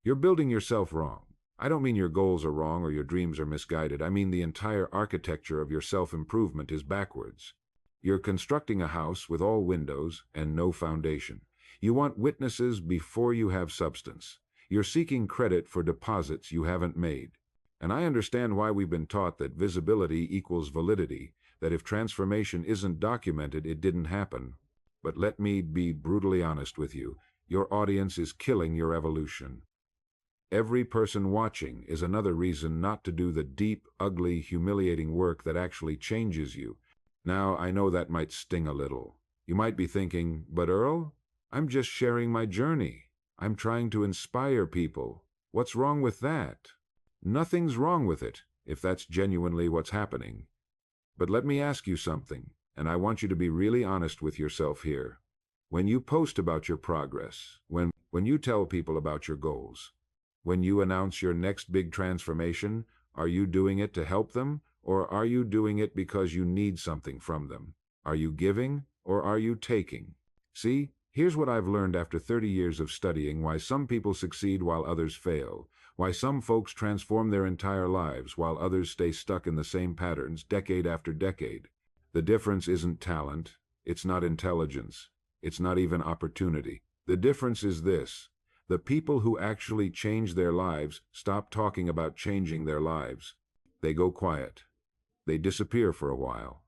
You're building yourself wrong. I don't mean your goals are wrong or your dreams are misguided. I mean the entire architecture of your self-improvement is backwards. You're constructing a house with all windows and no foundation. You want witnesses before you have substance. You're seeking credit for deposits you haven't made. And I understand why we've been taught that visibility equals validity, that if transformation isn't documented, it didn't happen. But let me be brutally honest with you. Your audience is killing your evolution. Every person watching is another reason not to do the deep, ugly, humiliating work that actually changes you. Now, I know that might sting a little. You might be thinking, but Earl, I'm just sharing my journey. I'm trying to inspire people. What's wrong with that? Nothing's wrong with it, if that's genuinely what's happening. But let me ask you something, and I want you to be really honest with yourself here. When you post about your progress, when you tell people about your goals, when you announce your next big transformation, are you doing it to help them, or are you doing it because you need something from them? Are you giving, or are you taking? See, here's what I've learned after 30 years of studying why some people succeed while others fail, why some folks transform their entire lives while others stay stuck in the same patterns decade after decade. The difference isn't talent, it's not intelligence, it's not even opportunity. The difference is this. The people who actually change their lives stop talking about changing their lives. They go quiet. They disappear for a while.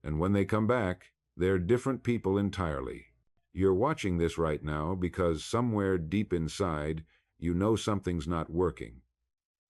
And when they come back, they're different people entirely. You're watching this right now because somewhere deep inside, you know something's not working.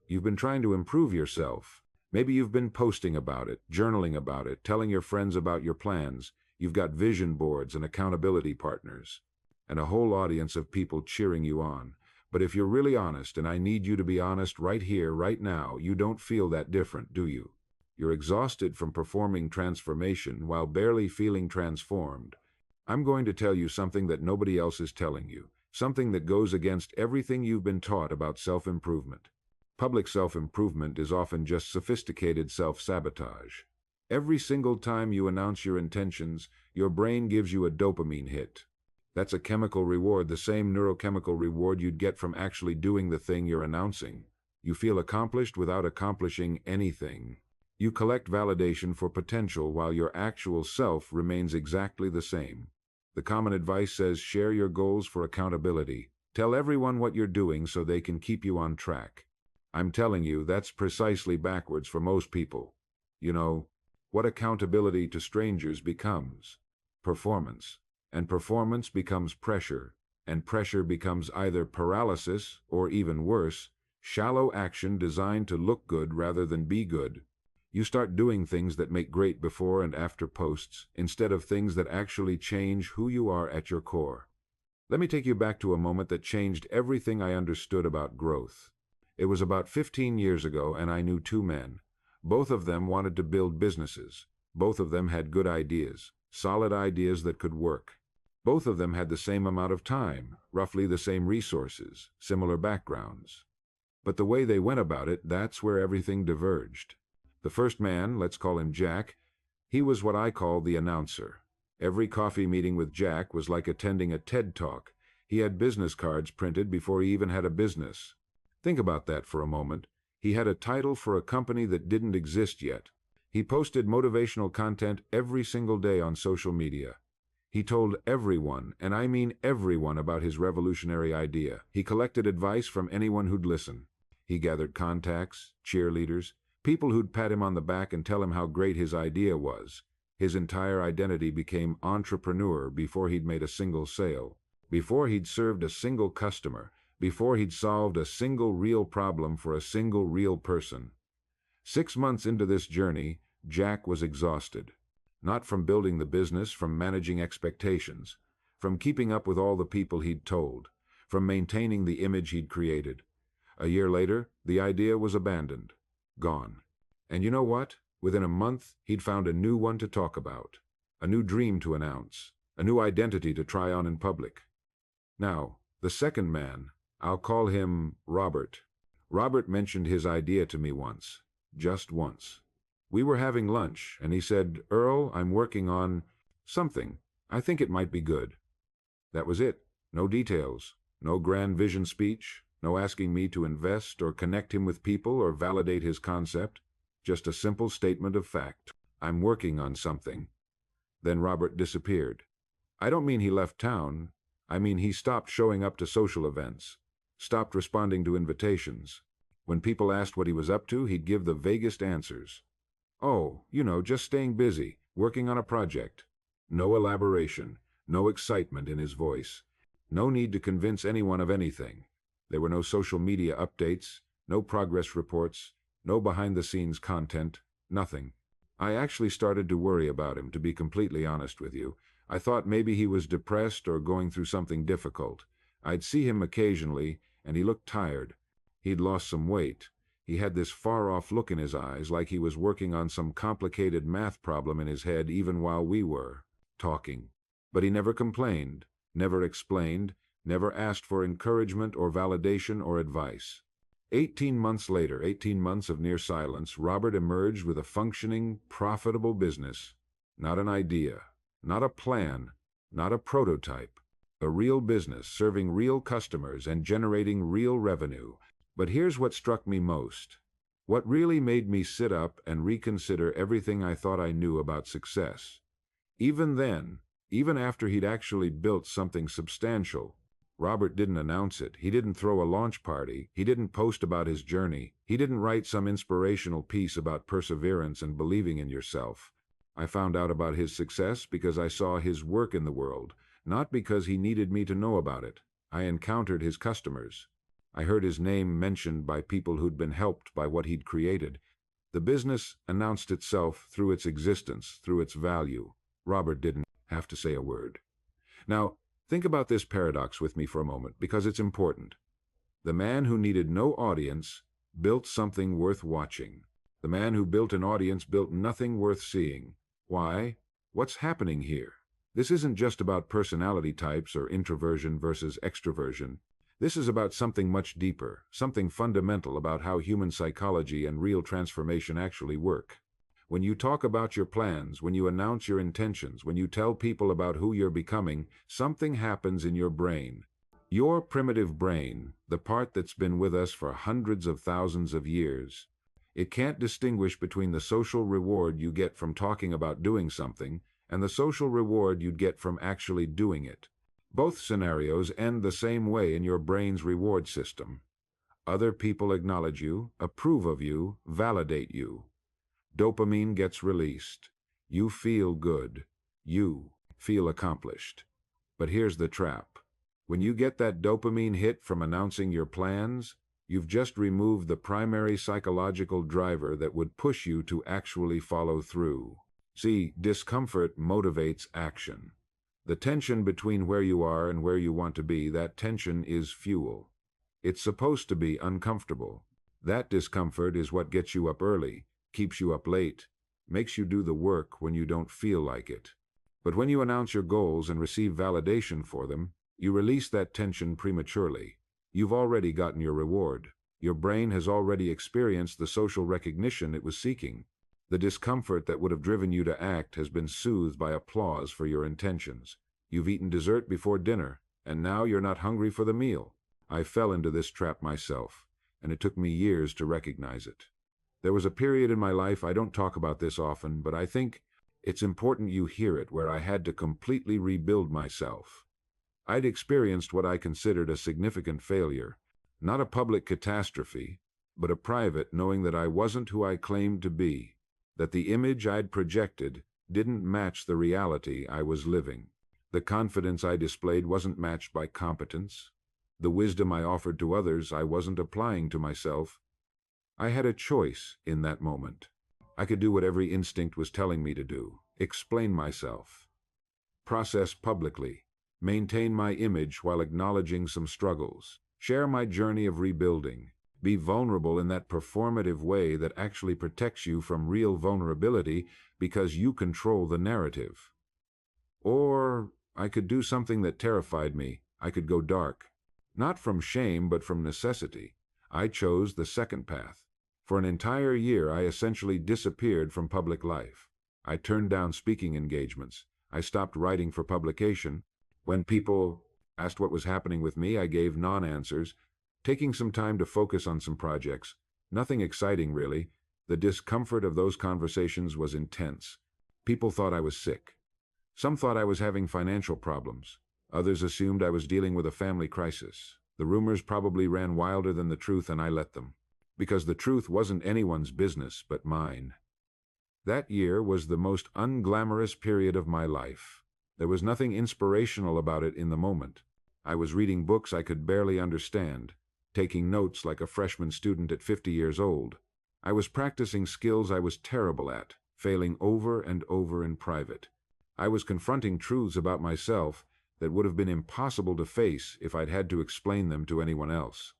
You've been trying to improve yourself. Maybe you've been posting about it, journaling about it, telling your friends about your plans. You've got vision boards and accountability partners, and a whole audience of people cheering you on. But if you're really honest, and I need you to be honest right here, right now, you don't feel that different, do you? You're exhausted from performing transformation while barely feeling transformed. I'm going to tell you something that nobody else is telling you, something that goes against everything you've been taught about self-improvement. Public self-improvement is often just sophisticated self-sabotage. Every single time you announce your intentions, your brain gives you a dopamine hit. That's a chemical reward, the same neurochemical reward you'd get from actually doing the thing you're announcing. You feel accomplished without accomplishing anything. You collect validation for potential while your actual self remains exactly the same. The common advice says share your goals for accountability. Tell everyone what you're doing so they can keep you on track. I'm telling you, that's precisely backwards for most people. You know, what accountability to strangers becomes performance. And performance becomes pressure, and pressure becomes either paralysis or, even worse, shallow action designed to look good rather than be good. You start doing things that make great before and after posts, instead of things that actually change who you are at your core. Let me take you back to a moment that changed everything I understood about growth. It was about 15 years ago, and I knew two men. Both of them wanted to build businesses. Both of them had good ideas, solid ideas that could work. Both of them had the same amount of time, roughly the same resources, similar backgrounds. But the way they went about it, that's where everything diverged. The first man, let's call him Jack, he was what I call the announcer. Every coffee meeting with Jack was like attending a TED Talk. He had business cards printed before he even had a business. Think about that for a moment. He had a title for a company that didn't exist yet. He posted motivational content every single day on social media. He told everyone, and I mean everyone, about his revolutionary idea. He collected advice from anyone who'd listen. He gathered contacts, cheerleaders, people who'd pat him on the back and tell him how great his idea was. His entire identity became entrepreneur before he'd made a single sale, before he'd served a single customer, before he'd solved a single real problem for a single real person. 6 months into this journey, Jack was exhausted. Not from building the business, from managing expectations, from keeping up with all the people he'd told, from maintaining the image he'd created. A year later, the idea was abandoned, gone. And you know what? Within a month, he'd found a new one to talk about, a new dream to announce, a new identity to try on in public. Now, the second man, I'll call him Robert. Robert mentioned his idea to me once, just once. We were having lunch, and he said, "Earl, I'm working on something. I think it might be good." That was it. No details, no grand vision speech, No asking me to invest or connect him with people or validate his concept. Just a simple statement of fact. I'm working on something. Then Robert disappeared. I don't mean he left town. I mean he stopped showing up to social events, stopped responding to invitations. When people asked what he was up to, he'd give the vaguest answers. Oh, just staying busy, working on a project. No elaboration, no excitement in his voice. No need to convince anyone of anything. There were no social media updates, no progress reports, no behind-the-scenes content, nothing. I actually started to worry about him, to be completely honest with you. I thought maybe he was depressed or going through something difficult. I'd see him occasionally, and he looked tired. He'd lost some weight. He had this far-off look in his eyes, like he was working on some complicated math problem in his head even while we were talking. But he never complained, never explained, never asked for encouragement or validation or advice. 18 months later, 18 months of near silence, Robert emerged with a functioning, profitable business. Not an idea, not a plan, not a prototype. A real business serving real customers and generating real revenue. But here's what struck me most. What really made me sit up and reconsider everything I thought I knew about success. Even then, even after he'd actually built something substantial, Robert didn't announce it. He didn't throw a launch party. He didn't post about his journey. He didn't write some inspirational piece about perseverance and believing in yourself. I found out about his success because I saw his work in the world, not because he needed me to know about it. I encountered his customers. I heard his name mentioned by people who'd been helped by what he'd created. The business announced itself through its existence, through its value. Robert didn't have to say a word. Now, think about this paradox with me for a moment, because it's important. The man who needed no audience built something worth watching. The man who built an audience built nothing worth seeing. Why? What's happening here? This isn't just about personality types or introversion versus extroversion. This is about something much deeper, something fundamental about how human psychology and real transformation actually work. When you talk about your plans, when you announce your intentions, when you tell people about who you're becoming, something happens in your brain. Your primitive brain, the part that's been with us for hundreds of thousands of years, it can't distinguish between the social reward you get from talking about doing something and the social reward you'd get from actually doing it. Both scenarios end the same way in your brain's reward system. Other people acknowledge you, approve of you, validate you. Dopamine gets released. You feel good. You feel accomplished. But here's the trap. When you get that dopamine hit from announcing your plans, you've just removed the primary psychological driver that would push you to actually follow through. See, discomfort motivates action. The tension between where you are and where you want to be, that tension is fuel. It's supposed to be uncomfortable. That discomfort is what gets you up early, keeps you up late, makes you do the work when you don't feel like it. But when you announce your goals and receive validation for them, you release that tension prematurely. You've already gotten your reward. Your brain has already experienced the social recognition it was seeking. The discomfort that would have driven you to act has been soothed by applause for your intentions. You've eaten dessert before dinner, and now you're not hungry for the meal. I fell into this trap myself, and it took me years to recognize it. There was a period in my life, I don't talk about this often, but I think it's important you hear it, where I had to completely rebuild myself. I'd experienced what I considered a significant failure, not a public catastrophe, but a private knowing that I wasn't who I claimed to be, that the image I'd projected didn't match the reality I was living. The confidence I displayed wasn't matched by competence. The wisdom I offered to others I wasn't applying to myself. I had a choice in that moment. I could do what every instinct was telling me to do, explain myself, process publicly, maintain my image while acknowledging some struggles, share my journey of rebuilding, be vulnerable in that performative way that actually protects you from real vulnerability because you control the narrative. Or I could do something that terrified me. I could go dark. Not from shame, but from necessity. I chose the second path. For an entire year, I essentially disappeared from public life. I turned down speaking engagements. I stopped writing for publication. When people asked what was happening with me, I gave non-answers. taking some time to focus on some projects. Nothing exciting, really. The discomfort of those conversations was intense. People thought I was sick. Some thought I was having financial problems. Others assumed I was dealing with a family crisis. The rumors probably ran wilder than the truth, and I let them. Because the truth wasn't anyone's business but mine. That year was the most unglamorous period of my life. There was nothing inspirational about it in the moment. I was reading books I could barely understand, taking notes like a freshman student at 50 years old. I was practicing skills I was terrible at, failing over and over in private. I was confronting truths about myself that would have been impossible to face if I'd had to explain them to anyone else.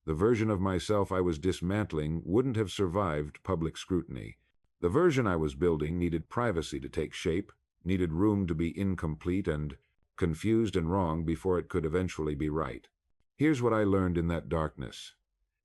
The version of myself I was dismantling wouldn't have survived public scrutiny. The version I was building needed privacy to take shape, needed room to be incomplete and confused and wrong before it could eventually be right. Here's what I learned in that darkness.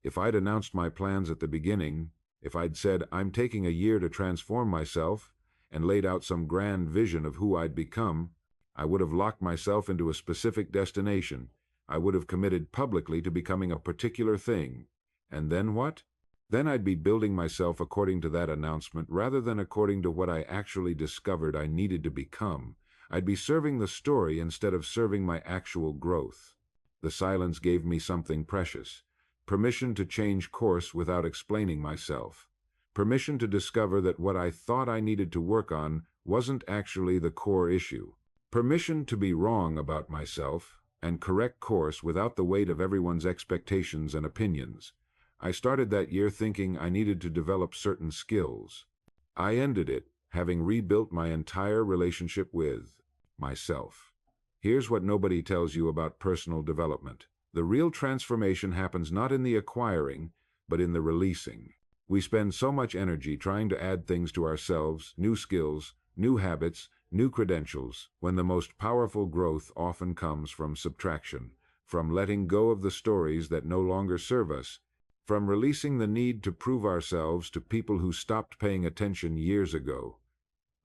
If I'd announced my plans at the beginning, if I'd said, I'm taking a year to transform myself, and laid out some grand vision of who I'd become, I would have locked myself into a specific destination. I would have committed publicly to becoming a particular thing. And then what? Then I'd be building myself according to that announcement rather than according to what I actually discovered I needed to become. I'd be serving the story instead of serving my actual growth. The silence gave me something precious. Permission to change course without explaining myself. Permission to discover that what I thought I needed to work on wasn't actually the core issue. Permission to be wrong about myself and correct course without the weight of everyone's expectations and opinions. I started that year thinking I needed to develop certain skills. I ended it having rebuilt my entire relationship with myself. Here's what nobody tells you about personal development. The real transformation happens not in the acquiring, but in the releasing. We spend so much energy trying to add things to ourselves, new skills, new habits, new credentials, when the most powerful growth often comes from subtraction, from letting go of the stories that no longer serve us, from releasing the need to prove ourselves to people who stopped paying attention years ago.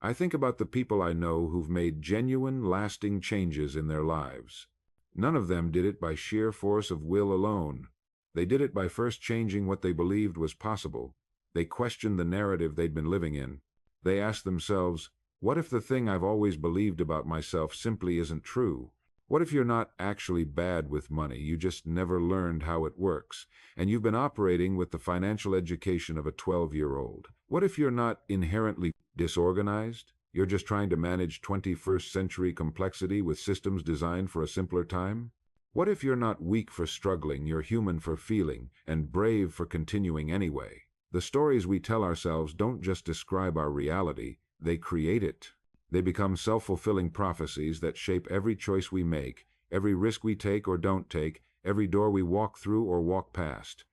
I think about the people I know who've made genuine, lasting changes in their lives. None of them did it by sheer force of will alone. They did it by first changing what they believed was possible. They questioned the narrative they'd been living in. They asked themselves, what if the thing I've always believed about myself simply isn't true? What if you're not actually bad with money, you just never learned how it works, and you've been operating with the financial education of a 12-year-old? What if you're not inherently disorganized? You're just trying to manage 21st century complexity with systems designed for a simpler time? What if you're not weak for struggling, you're human for feeling, and brave for continuing anyway? The stories we tell ourselves don't just describe our reality, they create it. They become self-fulfilling prophecies that shape every choice we make, every risk we take or don't take, every door we walk through or walk past.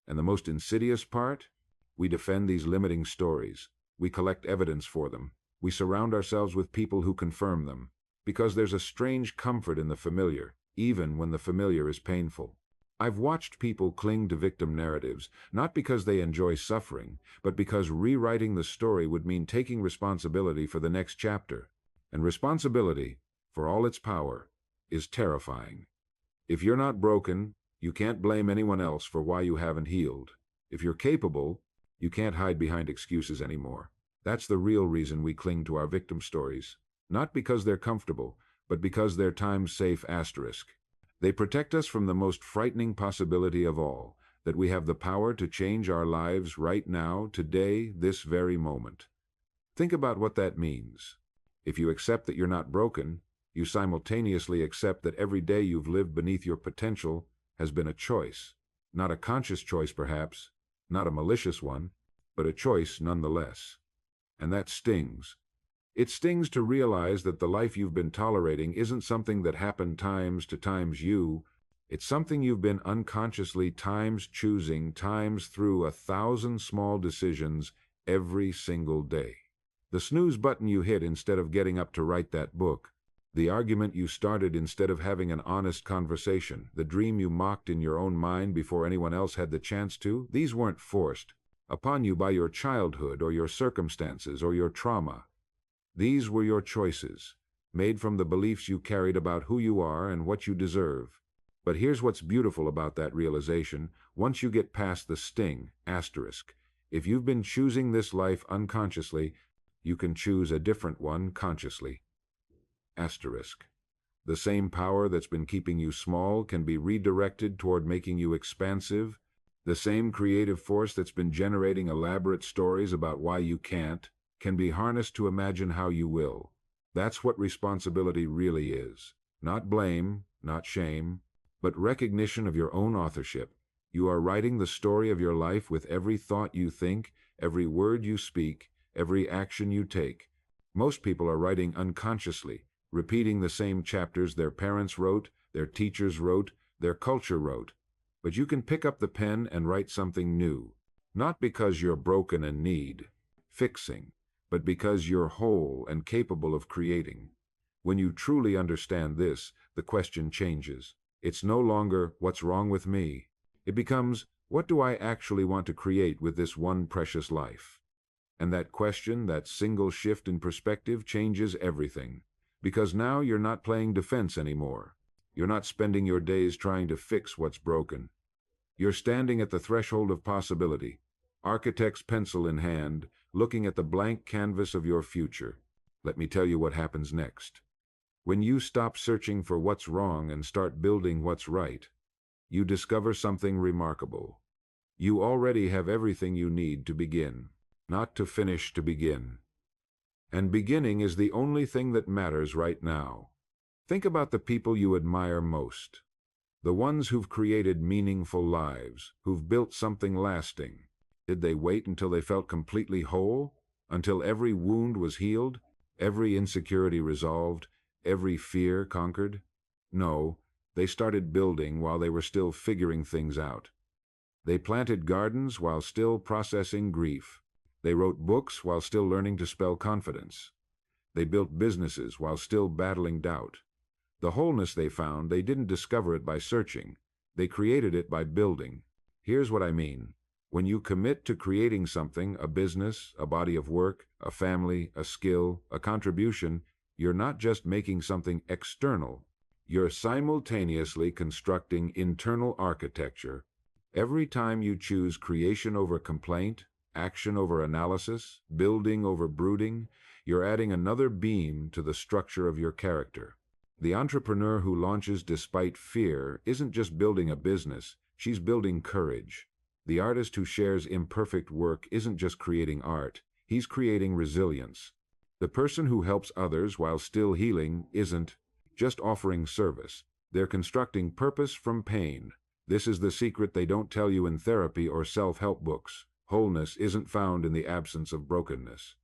And the most insidious part? We defend these limiting stories. We collect evidence for them. We surround ourselves with people who confirm them. Because there's a strange comfort in the familiar, even when the familiar is painful. I've watched people cling to victim narratives, not because they enjoy suffering, but because rewriting the story would mean taking responsibility for the next chapter. And responsibility, for all its power, is terrifying. If you're not broken, you can't blame anyone else for why you haven't healed. If you're capable, you can't hide behind excuses anymore. That's the real reason we cling to our victim stories. Not because they're comfortable, but because they're time-safe asterisk. They protect us from the most frightening possibility of all, that we have the power to change our lives right now, today, this very moment. Think about what that means. If you accept that you're not broken, you simultaneously accept that every day you've lived beneath your potential has been a choice. Not a conscious choice, perhaps, not a malicious one, but a choice nonetheless. And that stings. It stings to realize that the life you've been tolerating isn't something that happened times to times you. It's something you've been unconsciously times choosing, times through 1,000 small decisions every single day. The snooze button you hit instead of getting up to write that book. The argument you started instead of having an honest conversation. The dream you mocked in your own mind before anyone else had the chance to. These weren't forced upon you by your childhood or your circumstances or your trauma. These were your choices, made from the beliefs you carried about who you are and what you deserve. But here's what's beautiful about that realization. Once you get past the sting, asterisk, if you've been choosing this life unconsciously, you can choose a different one consciously. Asterisk. The same power that's been keeping you small can be redirected toward making you expansive. The same creative force that's been generating elaborate stories about why you can't can be harnessed to imagine how you will. That's what responsibility really is. Not blame, not shame, but recognition of your own authorship. You are writing the story of your life with every thought you think, every word you speak, every action you take. Most people are writing unconsciously, repeating the same chapters their parents wrote, their teachers wrote, their culture wrote. But you can pick up the pen and write something new, not because you're broken and need fixing, but because you're whole and capable of creating. When you truly understand this, the question changes. It's no longer, what's wrong with me? It becomes, what do I actually want to create with this one precious life? And that question, that single shift in perspective, changes everything. Because now you're not playing defense anymore. You're not spending your days trying to fix what's broken. You're standing at the threshold of possibility, architect's pencil in hand, looking at the blank canvas of your future. Let me tell you what happens next. When you stop searching for what's wrong and start building what's right, you discover something remarkable. You already have everything you need to begin, not to finish, to begin. And beginning is the only thing that matters right now. Think about the people you admire most. The ones who've created meaningful lives, who've built something lasting. Did they wait until they felt completely whole? Until every wound was healed? Every insecurity resolved? Every fear conquered? No, they started building while they were still figuring things out. They planted gardens while still processing grief. They wrote books while still learning to spell confidence. They built businesses while still battling doubt. The wholeness they found, they didn't discover it by searching. They created it by building. Here's what I mean. When you commit to creating something, a business, a body of work, a family, a skill, a contribution, you're not just making something external. You're simultaneously constructing internal architecture. Every time you choose creation over complaint, action over analysis, building over brooding, you're adding another beam to the structure of your character. The entrepreneur who launches despite fear isn't just building a business, she's building courage. The artist who shares imperfect work isn't just creating art, he's creating resilience. The person who helps others while still healing isn't just offering service, they're constructing purpose from pain. This is the secret they don't tell you in therapy or self-help books. Wholeness isn't found in the absence of brokenness.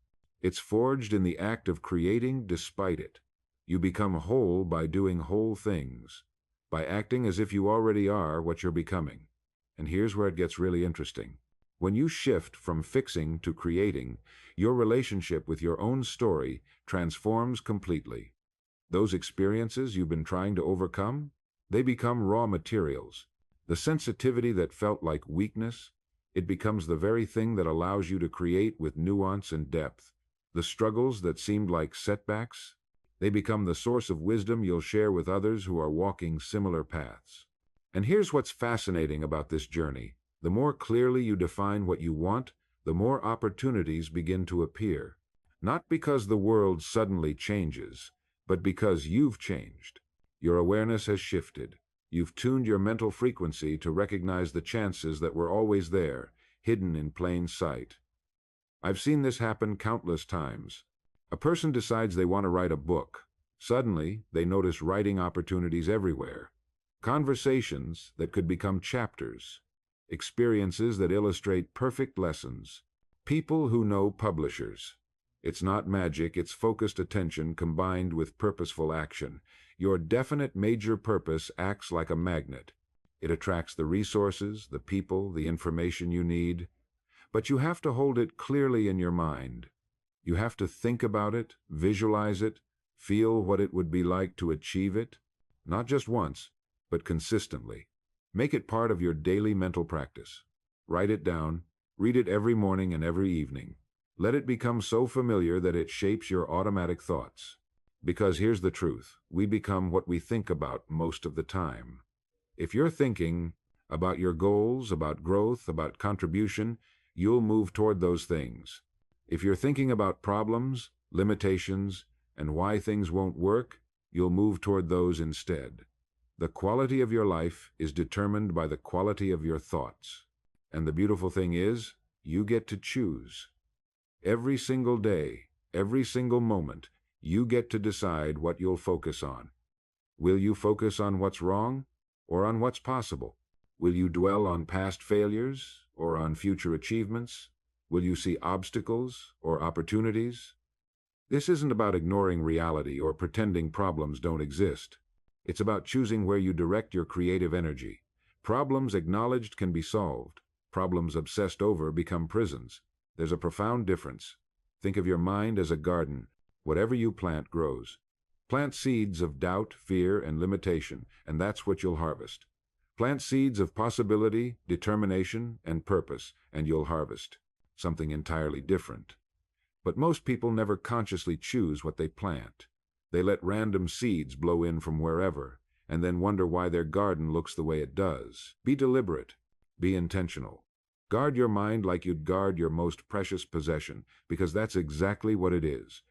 It's forged in the act of creating despite it. You become whole by doing whole things, by acting as if you already are what you're becoming. And here's where it gets really interesting. When you shift from fixing to creating, your relationship with your own story transforms completely. Those experiences you've been trying to overcome, they become raw materials. The sensitivity that felt like weakness, it becomes the very thing that allows you to create with nuance and depth. The struggles that seemed like setbacks, they become the source of wisdom you'll share with others who are walking similar paths. And here's what's fascinating about this journey. The more clearly you define what you want, the more opportunities begin to appear. Not because the world suddenly changes, but because you've changed. Your awareness has shifted. You've tuned your mental frequency to recognize the chances that were always there, hidden in plain sight. I've seen this happen countless times. A person decides they want to write a book. Suddenly, they notice writing opportunities everywhere. Conversations that could become chapters. Experiences that illustrate perfect lessons. People who know publishers. It's not magic, it's focused attention combined with purposeful action. Your definite major purpose acts like a magnet. It attracts the resources, the people, the information you need. But you have to hold it clearly in your mind. You have to think about it, visualize it, feel what it would be like to achieve it, not just once, but consistently. Make it part of your daily mental practice. Write it down, read it every morning and every evening. Let it become so familiar that it shapes your automatic thoughts. Because here's the truth, we become what we think about most of the time. If you're thinking about your goals, about growth, about contribution, you'll move toward those things. If you're thinking about problems, limitations, and why things won't work, you'll move toward those instead. The quality of your life is determined by the quality of your thoughts. And the beautiful thing is, you get to choose. Every single day, every single moment, you get to decide what you'll focus on. Will you focus on what's wrong or on what's possible? Will you dwell on past failures or on future achievements? Will you see obstacles or opportunities? This isn't about ignoring reality or pretending problems don't exist. It's about choosing where you direct your creative energy. Problems acknowledged can be solved. Problems obsessed over become prisons. There's a profound difference. Think of your mind as a garden. Whatever you plant grows. Plant seeds of doubt, fear, and limitation, and that's what you'll harvest. Plant seeds of possibility, determination, and purpose, and you'll harvest something entirely different. But most people never consciously choose what they plant. They let random seeds blow in from wherever, and then wonder why their garden looks the way it does. Be deliberate. Be intentional. Guard your mind like you'd guard your most precious possession, because that's exactly what it is.